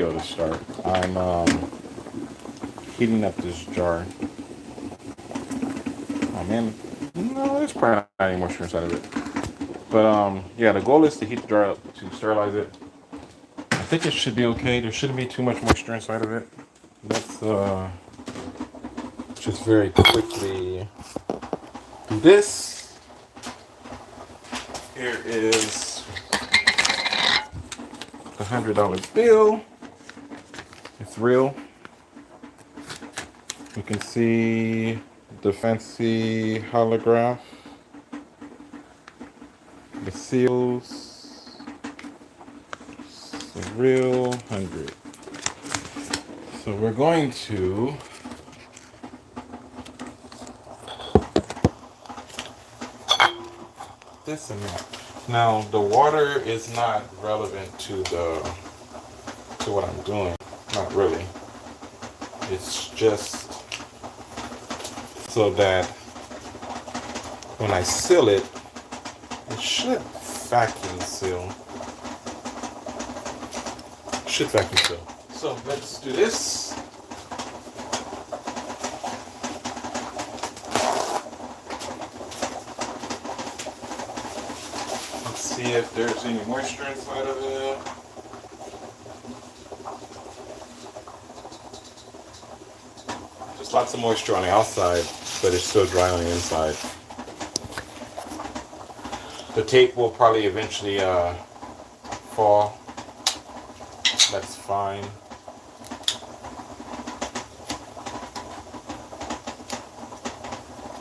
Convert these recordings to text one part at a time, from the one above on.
to start. I'm heating up this jar. Oh man, no, there's probably not any moisture inside of it. But yeah, the goal is to heat the jar up to sterilize it. I think it should be okay. There shouldn't be too much moisture inside of it. Let's just very quickly do this. Here is the $100 bill. It's real. You can see the fancy holograph, the seals, the real 100. So we're going to this in there. Now the water is not relevant to what I'm doing. Not really. It's just so that when I seal it, it should vacuum seal. Should vacuum seal. So let's do this. Let's see if there's any moisture inside of it. There's lots of moisture on the outside, but it's still dry on the inside. The tape will probably eventually fall. That's fine.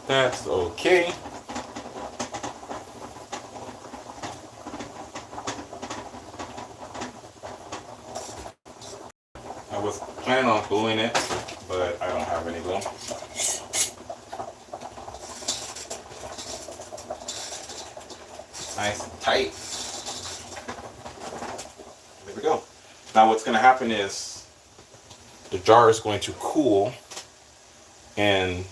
That's okay. I was planning on gluing it, but I don't have any glue. Nice and tight. There we go. Now what's going to happen is the jar is going to cool and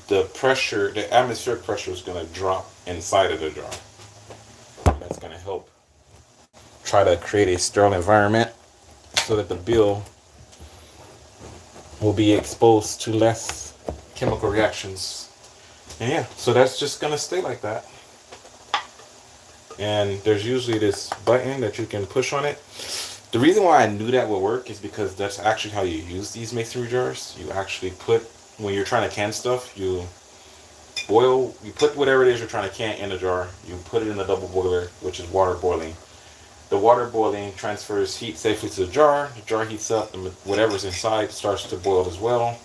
the pressure, the atmospheric pressure is going to drop inside of the jar. That's going to help try to create a sterile environment so that the bill will be exposed to less chemical reactions. And yeah, so that's just going to stay like that. And there's usually this button that you can push on it. The reason why I knew that would work is because that's actually how you use these masonry jars. You actually put, when you're trying to can stuff, you put whatever it is you're trying to can in a jar, you put it in a double boiler, which is water boiling. The water boiling transfers heat safely to the jar heats up, and whatever's inside starts to boil as well.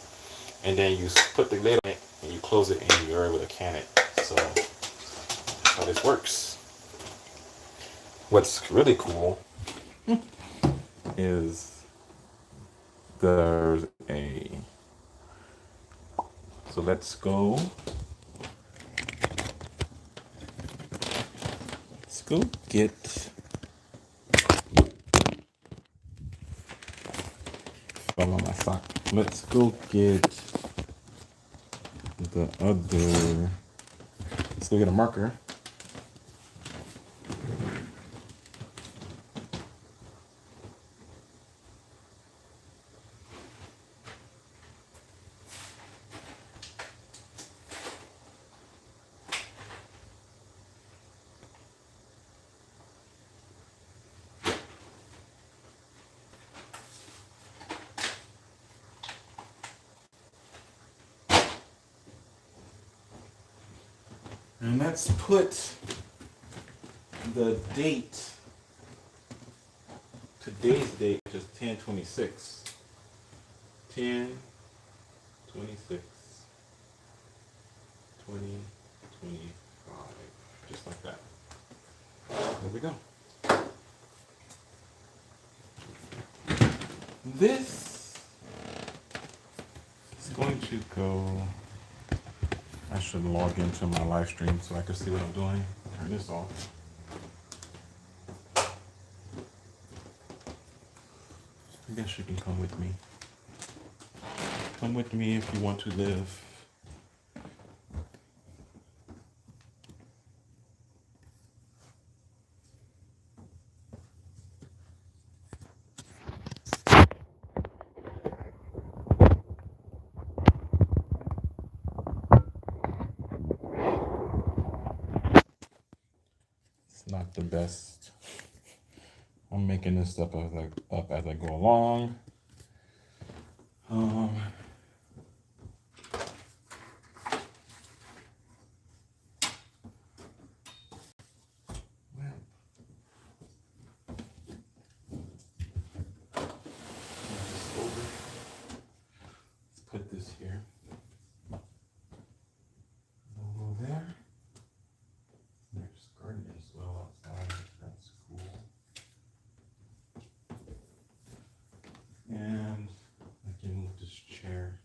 And then you put the lid on it, and you close it, and you're able to can it. So that's how this works. What's really cool is there's a, so let's go get on my sock. Let's go get the other, let's go get a marker. And let's put the date, today's date, which is 10/26. 10/26. 2025. Just like that. There we go. This is going to go. I should log into my live stream so I can see what I'm doing. Turn this off. I guess you can come with me. Come with me if you want to live. not the best. I'm making this up as I go along. Well, let's put this here. Over there. There's garden as well outside. That's cool. And I can move this chair.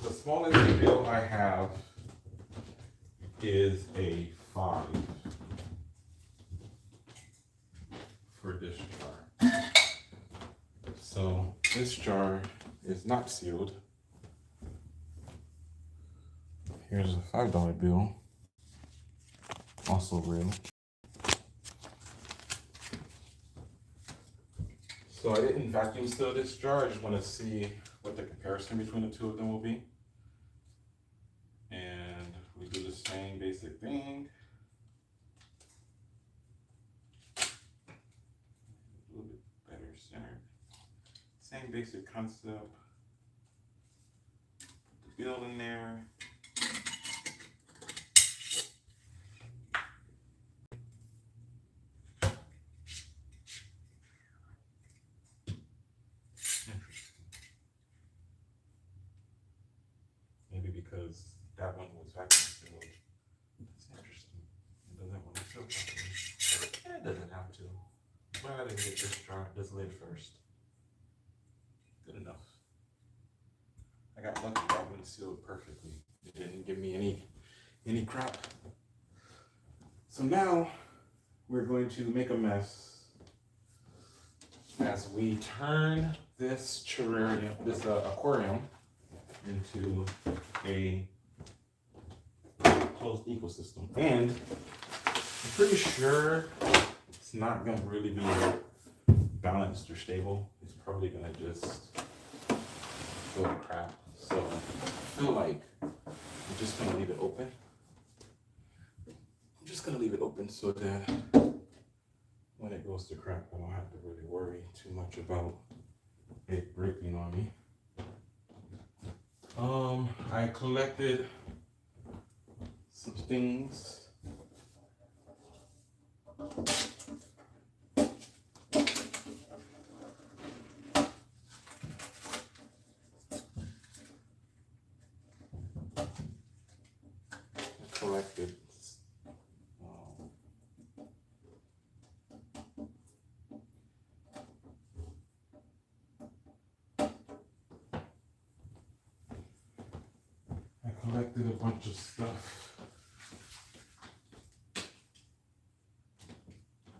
The smallest bill I have is a 5 for this jar. So this jar is not sealed. Here's a $5 bill, also real. So I didn't vacuum seal this jar. I just want to see what the comparison between the two of them will be. And we do the same basic thing. A little bit better centered. Same basic concept. Put the bill in there. Maybe because that one was vacuum sealed. That's interesting. It doesn't want to seal properly. It doesn't have to. Why didn't get this lid first? Good enough. I got lucky that one sealed perfectly. It didn't give me any crap. So now we're going to make a mess as we turn this aquarium into a closed ecosystem. And I'm pretty sure it's not going to really be balanced or stable. It's probably going to just fill with crap. So I feel like I'm just going to leave it open. I'm just going to leave it open so that when it goes to crap, I don't have to really worry too much about it breaking on me. I collected some things. Collected a bunch of stuff.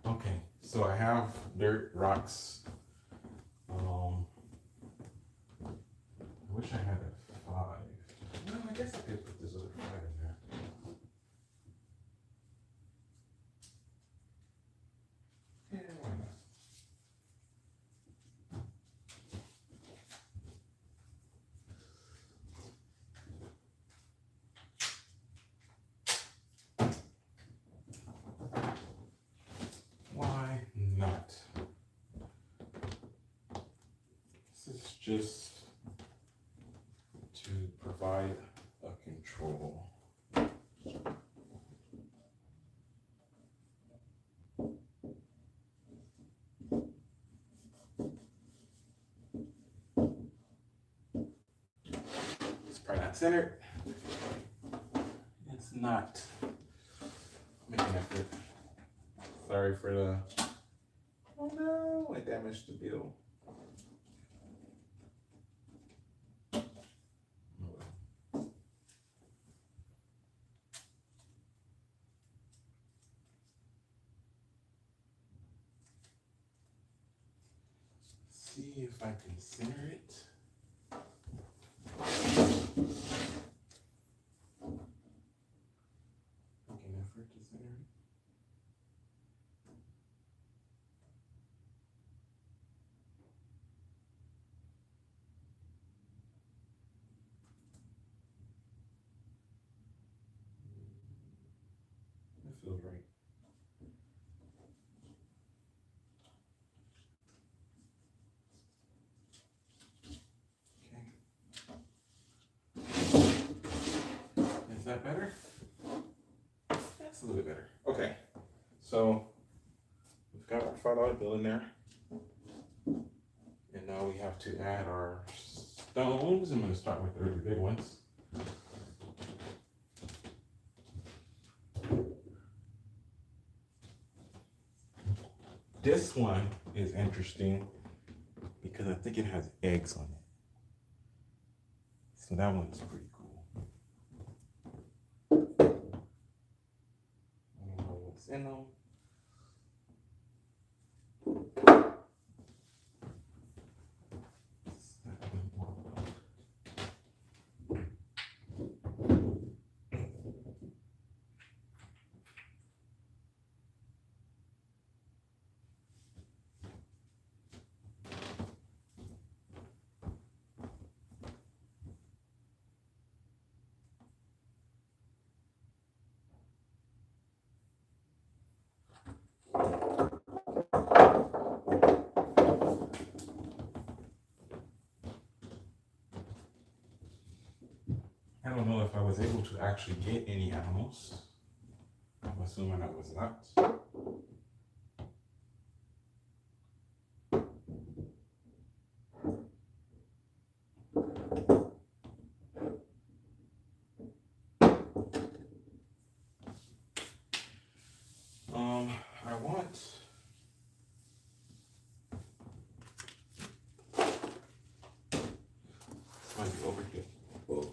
Okay, so I have dirt, rocks. I wish I had a 5. No, I guess I could put this other 5 in there. Yeah, why not? Why not? This is just to provide a control. It's probably not centered. not make an effort. Sorry for the. Oh no! I damaged the bill. See if I can center it. Make an effort to center it. That feels right. Is that better? That's a little bit better. Okay. So we've got our $5 bill in there. And now we have to add our stones. I'm going to start with the really big ones. This one is interesting because I think it has eggs on it. So that one's pretty cool. I don't know what's in them. I don't know if I was able to actually get any animals. I'm assuming I was not. I want. This might be overkill. Whoa.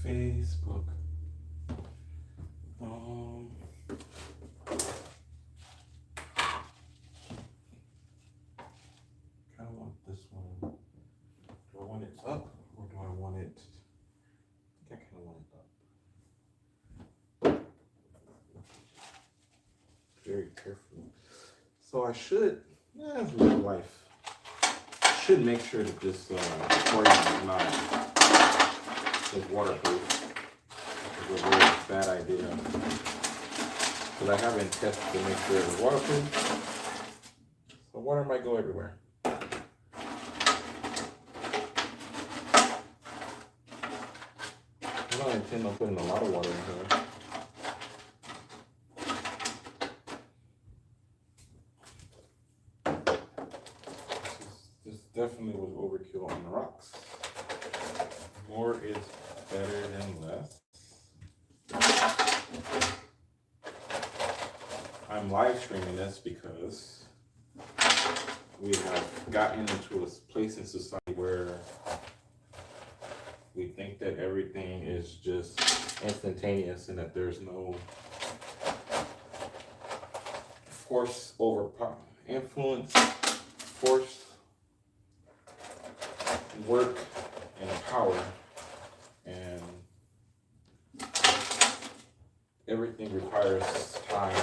Facebook. Kind of want this one. Do I want it up or do I want it? I think I kind of want it up. Very carefully. So I should, real life. Should make sure that this recording is not waterproof. It's a really bad idea. Because I haven't tested to make sure it's waterproof. So water might go everywhere. I don't intend on putting a lot of water in here. This definitely was overkill on the rocks. More is better than less. I'm live streaming this because we have gotten into a place in society where we think that everything is just instantaneous and that there's no force over influence, force, work, and power. And everything requires time.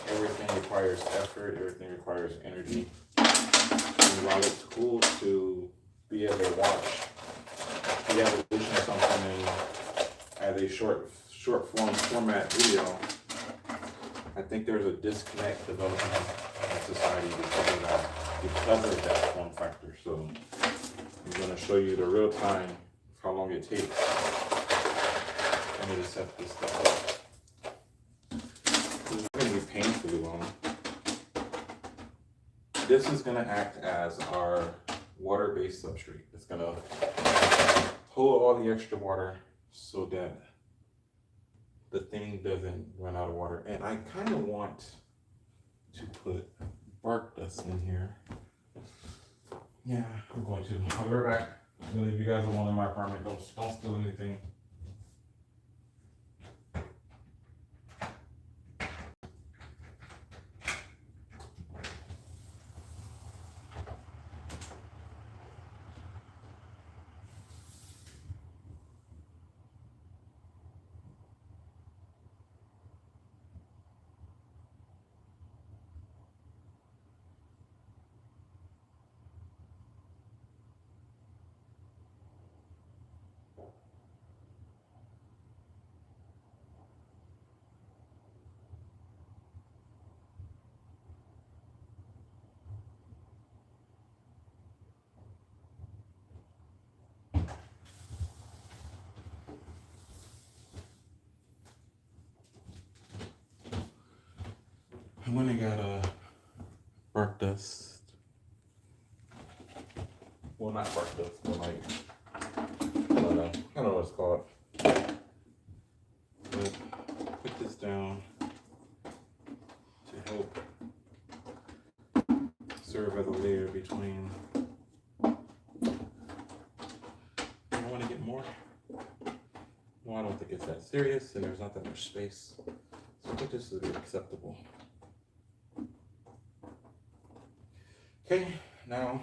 Everything requires effort. Everything requires energy. And while it's cool to be able to watch the evolution of something as a short form format video, I think there's a disconnect developing in society because of that form factor. So I'm going to show you the real time how long it takes for me to set this stuff up. It's not going to be painfully long. This is going to act as our water-based substrate. It's going to hold all the extra water so that the thing doesn't run out of water. And I kind of want to put bark dust in here. Yeah, I'm going to. I'll be right back. I'm going to leave you guys alone in my apartment. Don't steal anything. I went and got a bark dust. Well, not bark dust, but like, I don't know what it's called. But put this down to help serve as a layer between. I want to get more. Well, I don't think it's that serious, and there's not that much space. So I think this is acceptable. Okay, now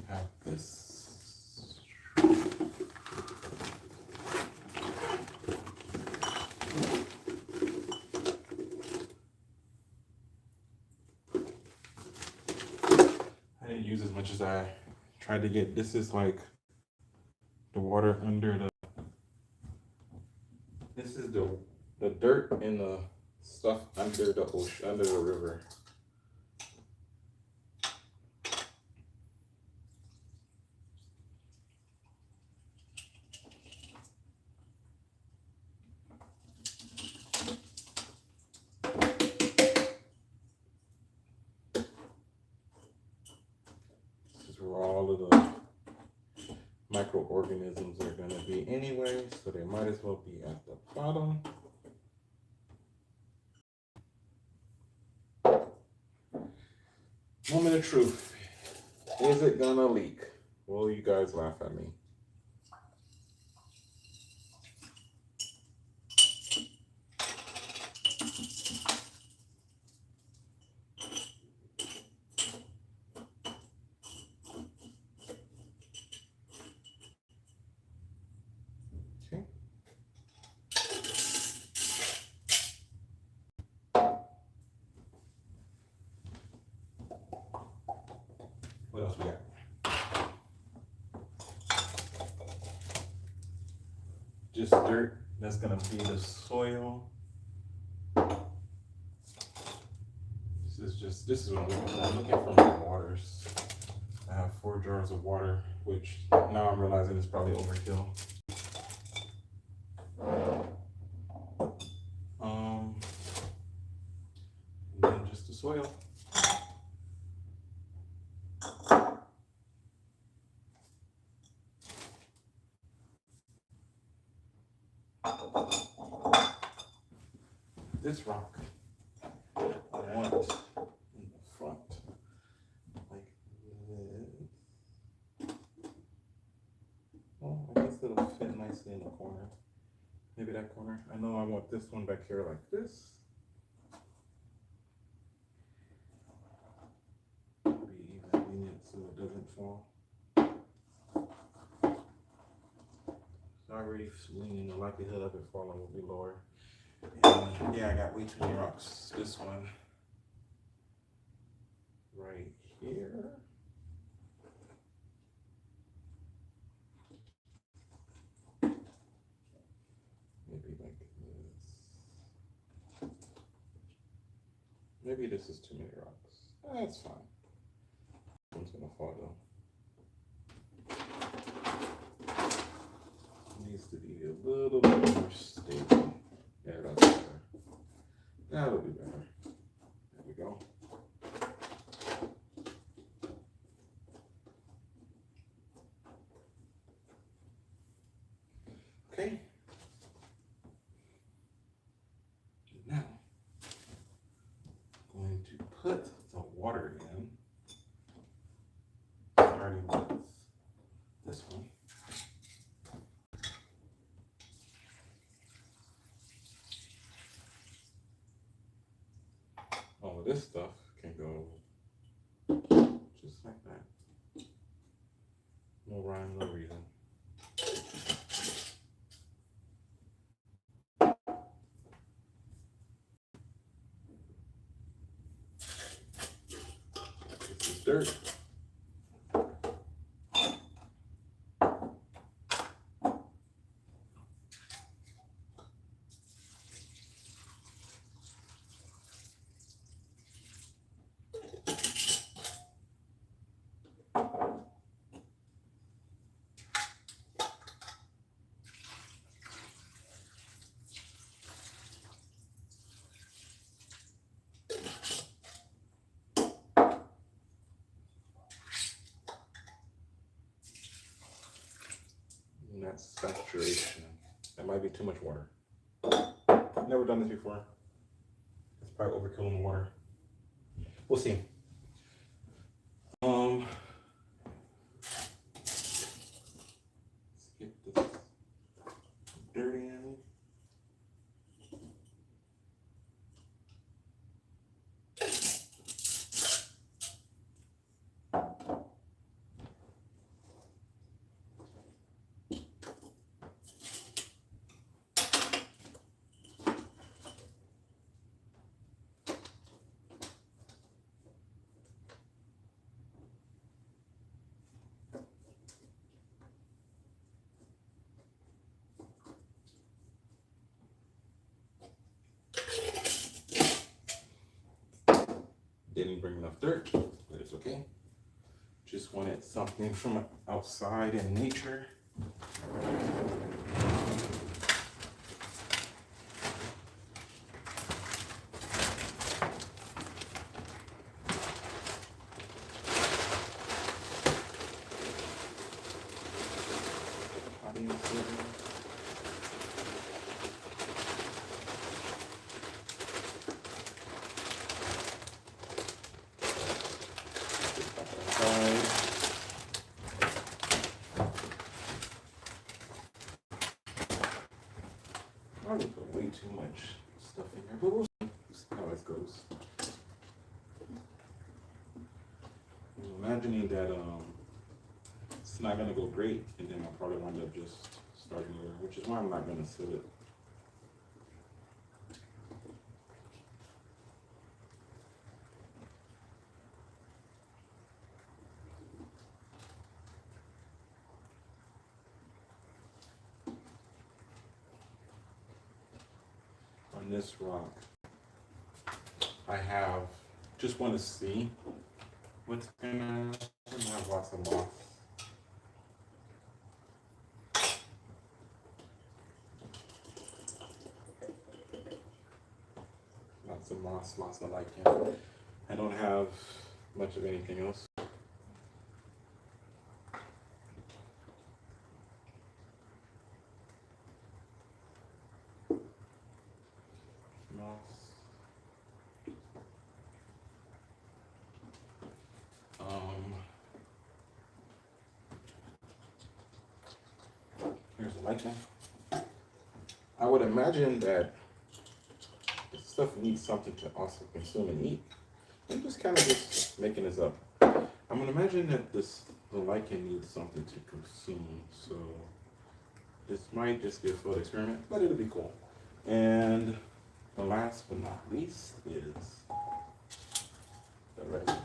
have this. I didn't use as much as I tried to get. This is like the water under the. This is the dirt and the stuff under the ocean, under the river. Where all of the microorganisms are going to be anyway, so they might as well be at the bottom. Moment of truth. Is it going to leak? Will you guys laugh at me? What else we got? Just dirt that's gonna be the soil. This is what I'm looking for. I'm looking for more waters. I have 4 jars of water, which now I'm realizing is probably overkill. And then just the soil. This rock I want in the front, like this. Well, I guess it'll fit nicely in the corner. Maybe that corner. I know I want this one back here like this. Be even lenient so it doesn't fall. So already leaning, the likelihood of it falling will be lower. And yeah, I got way too many rocks. This one right here. Maybe like this. Maybe this is too many rocks. That's fine. One's gonna fall though. Needs to be a little bit more stable. Yeah, that's better. That'll be better. There we go. Okay. Now, I'm going to put the water in. Starting with this one. All of this stuff can go just like that. No rhyme, no reason. This is dirt. And that's saturation. That might be too much water. Never done this before. It's probably overkilling the water. We'll see. Let's get this dirt in. Didn't bring enough dirt, but it's okay. Just wanted something from outside in nature. Probably put way too much stuff in here, but we'll see how it goes. I'm imagining that it's not gonna go great, and then I'll probably wind up just starting over, which is why I'm not gonna seal it. On this rock, I just want to see what's gonna have lots of moss. Lots of moss, lots of lichen. I don't have much of anything else. Here's the light now. I would imagine that this stuff needs something to also consume and eat. I'm just kind of just making this up. I'm gonna imagine that the lichen needs something to consume, so this might just be a failed experiment, but it'll be cool. And the last but not least is the resin.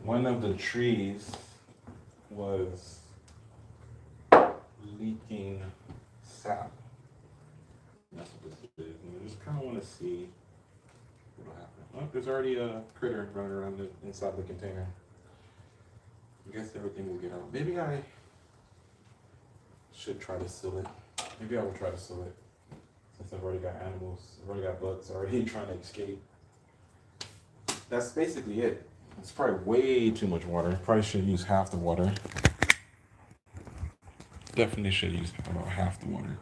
One of the trees was leaking sap. That's what this is. And I just kind of want to see what'll happen. Oh, there's already a critter running around inside the container. I guess everything will get out. Maybe I should try to seal it. Maybe I will try to seal it. Since I've already got animals, I've already got bugs already trying to escape. That's basically it. It's probably way too much water. Probably should use half the water. Definitely should use about half the water.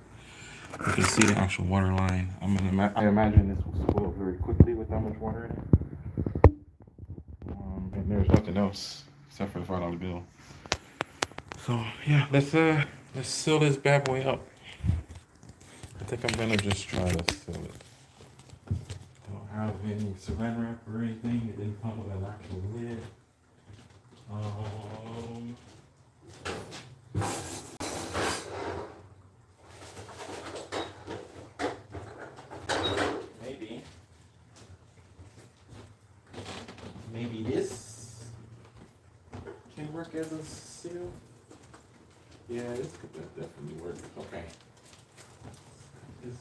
You can see the actual water line. I imagine this will spoil very quickly with that much water in it. And there's nothing else except for the $5 bill. So yeah, let's seal this bad boy up. I think I'm gonna just try to seal it. Don't have any saran wrap or anything. It didn't come with an actual lid. Maybe this can work as a seal. Yeah, this could definitely work. Okay. This.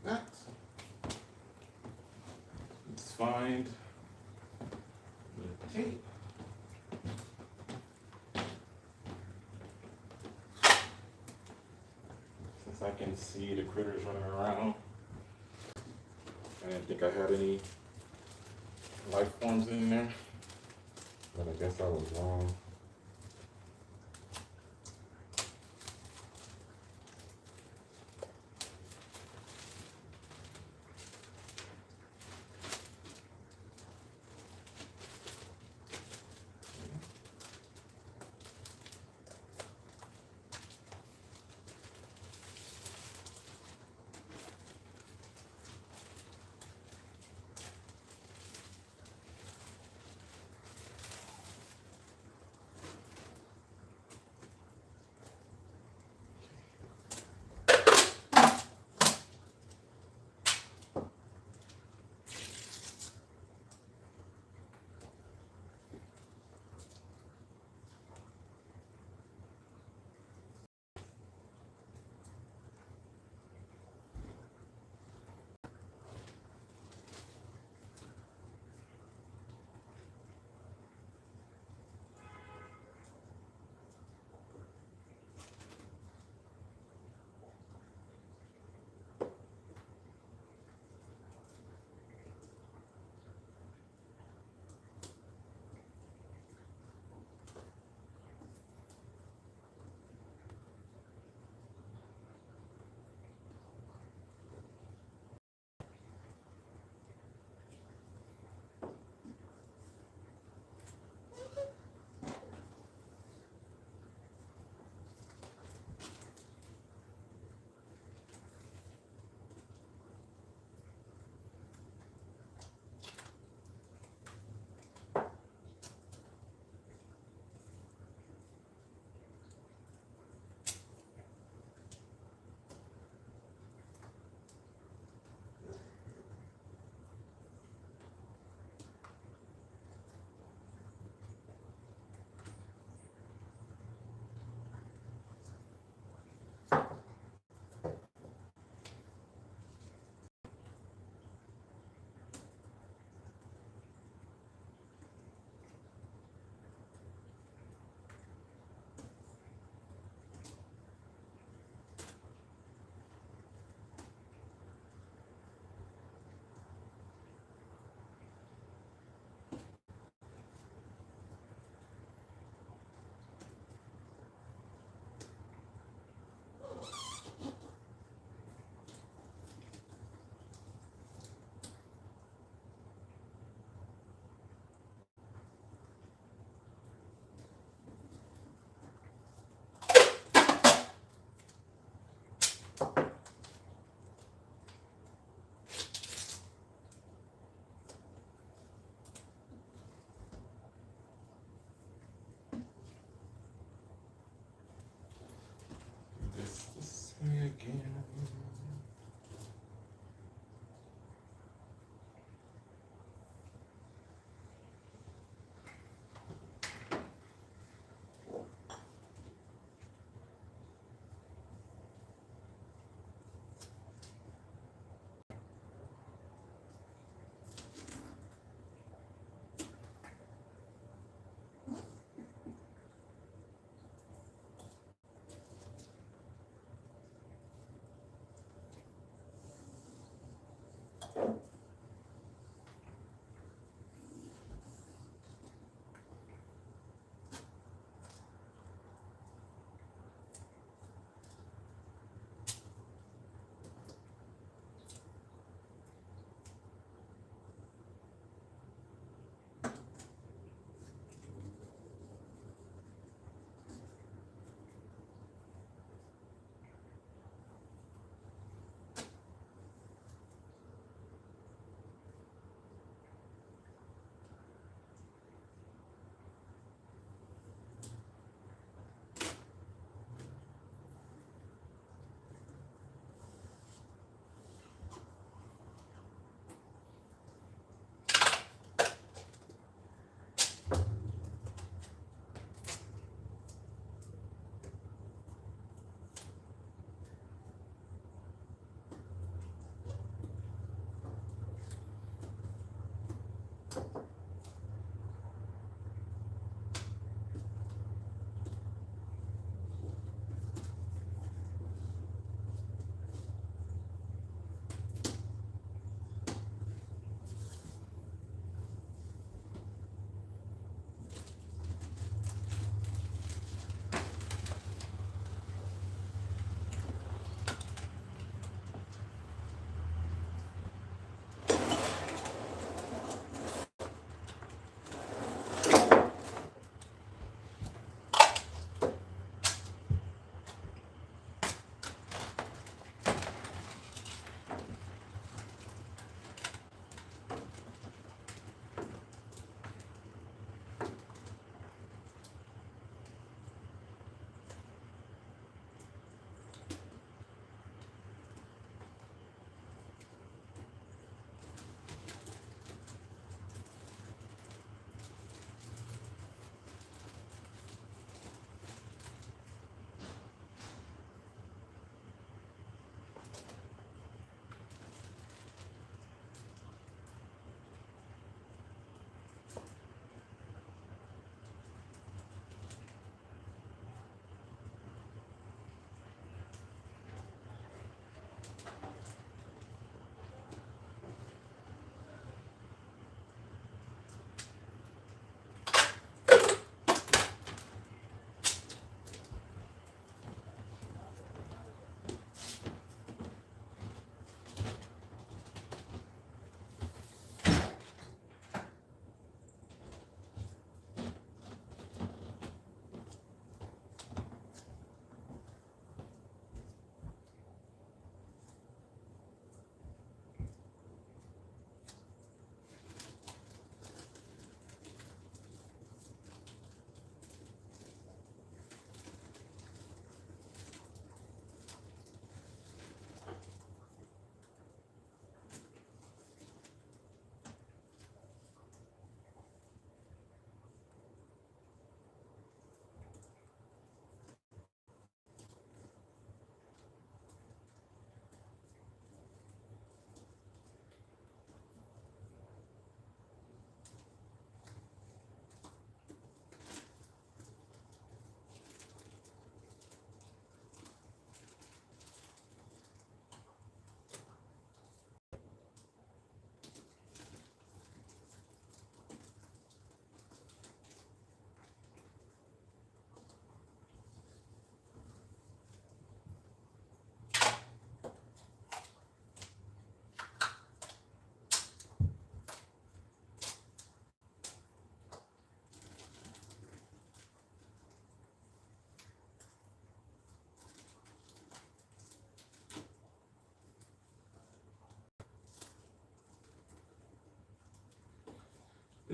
That. Let's find the tape. Since I can see the critters running around. I didn't think I had any life forms in there, but I guess I was wrong.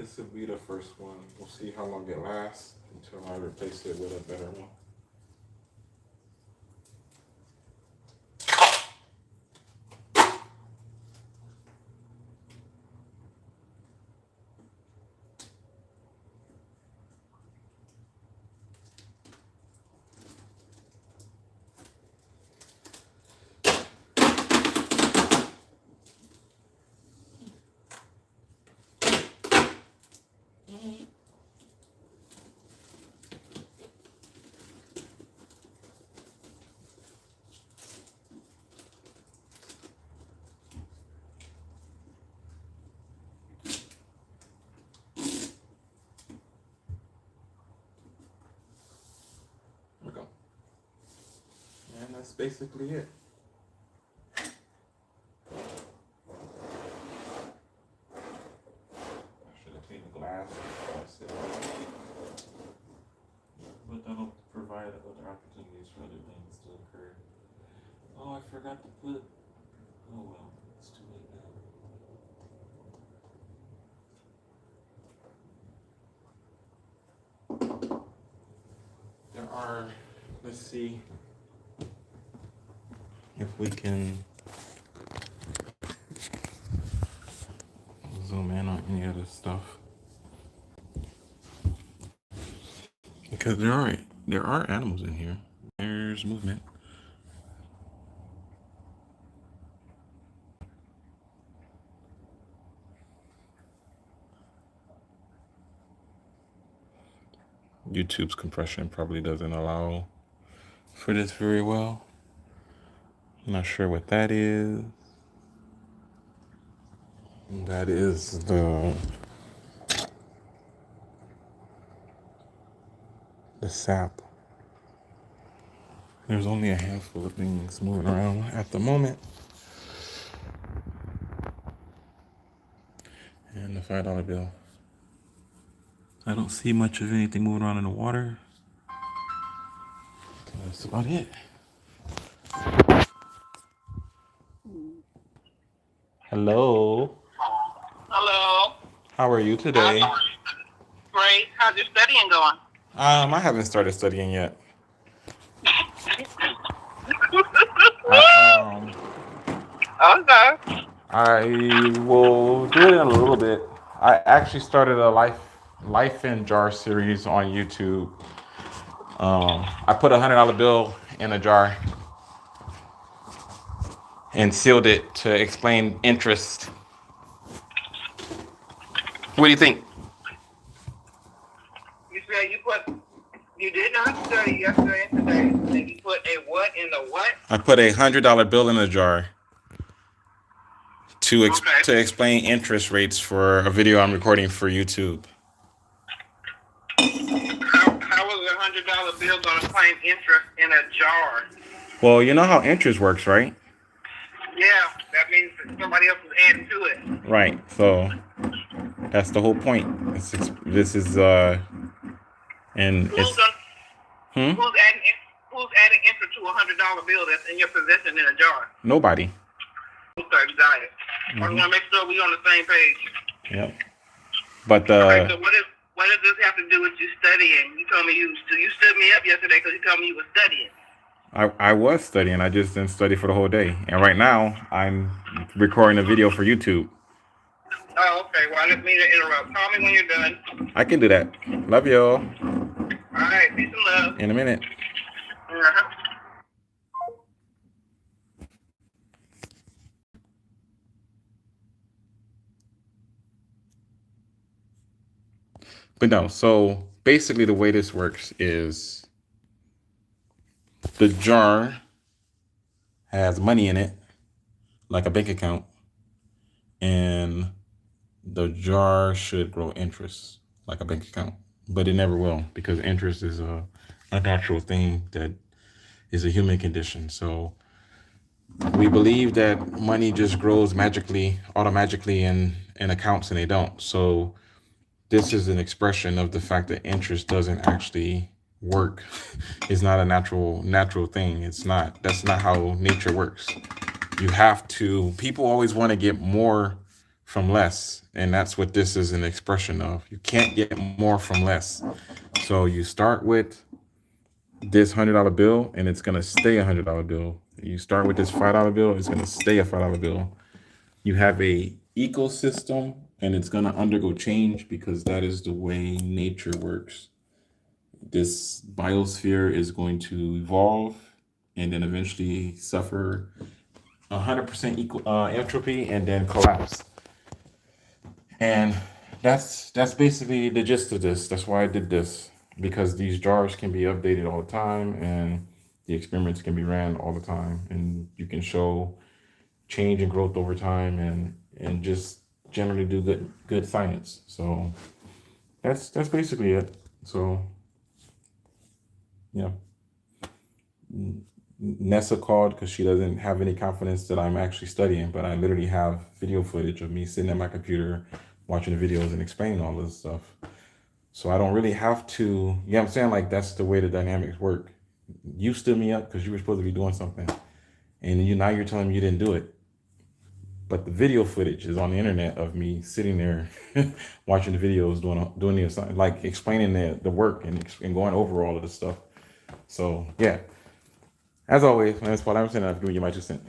This will be the first one. We'll see how long it lasts until I replace it with a better one. There we go. And that's basically it. Glass, but that'll provide other opportunities for other things to occur. Oh, I forgot to put. Oh well, it's too late now. There are. Let's see if we can zoom in on any other stuff. Because there are animals in here. There's movement. YouTube's compression probably doesn't allow for this very well. I'm not sure what that is. That is the sap. There's only a handful of things moving around at the moment. And the $5 bill. I don't see much of anything moving around in the water. That's about it. Hello. Hello. How are you today? Great. How's your studying going? I haven't started studying yet. Okay. I will do it in a little bit. I actually started a life in jar series on YouTube. I put $100 bill in a jar and sealed it to explain interest. What do you think? You said you did not study yesterday and today. And you put a what in the what? I put a $100 bill in a jar to explain interest rates for a video I'm recording for YouTube. How was $100 bill going to claim interest in a jar? Well, you know how interest works, right? Yeah, that means that somebody else is adding to it. Right. So that's the whole point. This is and Who's it's adding interest to $100 bill that's in your possession in a jar? Nobody. Okay, got it. I'm gonna make sure we're on the same page. Yep. But okay, so what does this have to do with you studying? You told me you stood me up yesterday because you told me you were studying. I was studying. I just didn't study for the whole day. And right now I'm recording a video for YouTube. Oh, okay. Well, I didn't mean to interrupt. Call me when you're done. I can do that. Love y'all. All right. Peace and love. In a minute. Uh-huh. But no, so basically the way this works is the jar has money in it, like a bank account, and the jar should grow interest like a bank account, but it never will because interest is a natural thing that is a human condition. So we believe that money just grows automatically in accounts, and they don't. So this is an expression of the fact that interest doesn't actually work. It's not a natural thing. It's not. That's not how nature works. You have to. People always want to get more from less. And that's what this is an expression of. You can't get more from less. So you start with this $100 bill and it's gonna stay a $100 bill. You start with this $5 bill, it's gonna stay a $5 bill. You have a ecosystem and it's gonna undergo change because that is the way nature works. This biosphere is going to evolve and then eventually suffer 100% equal entropy and then collapse. And that's basically the gist of this. That's why I did this, because these jars can be updated all the time and the experiments can be ran all the time, and you can show change and growth over time, and just generally do good science. So that's basically it. So yeah. Nessa called because she doesn't have any confidence that I'm actually studying, but I literally have video footage of me sitting at my computer watching the videos and explaining all this stuff. So I don't really have to, you know what I'm saying? Like, that's the way the dynamics work. You stood me up because you were supposed to be doing something, and now you're telling me you didn't do it. But the video footage is on the internet of me sitting there watching the videos, doing the assignment, like explaining the work and going over all of this stuff. So yeah. As always, my name is Paul Emerson, and I'm giving you my 2 cents.